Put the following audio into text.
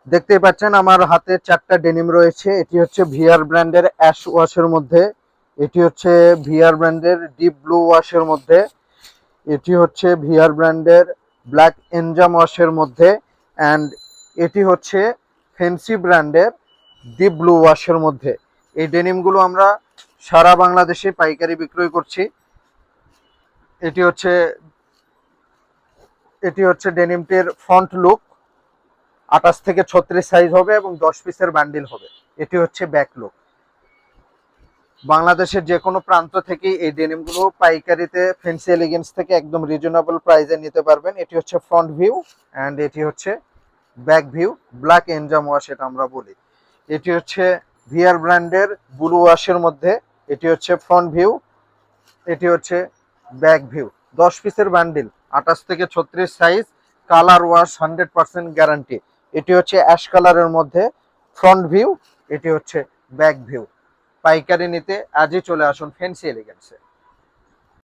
দেখতেই পাচ্ছেন আমার হাতে 4টা ডেনিম রয়েছে। এটি হচ্ছে ভিআর ব্র্যান্ডের অ্যাশ ওয়াশের মধ্যে, এটি হচ্ছে ভিআর ব্র্যান্ডের ডিপ ব্লু ওয়াশের মধ্যে, এটি হচ্ছে ভিআর ব্র্যান্ডের ব্ল্যাক এনজাম ওয়াশের মধ্যে, অ্যান্ড এটি হচ্ছে ফেন্সি ব্র্যান্ডের ডিপ ব্লু ওয়াশের মধ্যে। এই ডেনিমগুলো আমরা সারা বাংলাদেশে পাইকারি বিক্রয় করছি। এটি হচ্ছে ডেনিমটির ফ্রন্ট লুক। 28 থেকে 36 সাইজ হবে এবং 10 পিসের বান্ডিল হবে। এটি হচ্ছে ব্যাক লুক। বাংলাদেশের যে কোনো প্রান্ত থেকে এই ডেনিমগুলো পাইকারিতে ফ্যান্সি এলিগেন্স থেকে একদম রিজনেবল প্রাইসে নিতে পারবেন। এটি হচ্ছে ফ্রন্ট ভিউ অ্যান্ড এটি হচ্ছে back view, black enzyme wash এটা আমরা বলি। এটি হচ্ছে ভিআর ব্র্যান্ডের ব্লু ওয়াশের মধ্যে, এটি হচ্ছে ফ্রন্ট ভিউ, এটি হচ্ছে ব্যাক ভিউ। 10 পিসের বান্ডিল, 28 থেকে 36 সাইজ, কালার ওয়াশ 100% গ্যারান্টি। এটি হচ্ছে অ্যাশ কালারের মধ্যে ফ্রন্ট ভিউ, এটি হচ্ছে ব্যাক ভিউ। পাইকারি নিতে আজই চলে আসুন ফ্যান্সি এলিগেন্সে।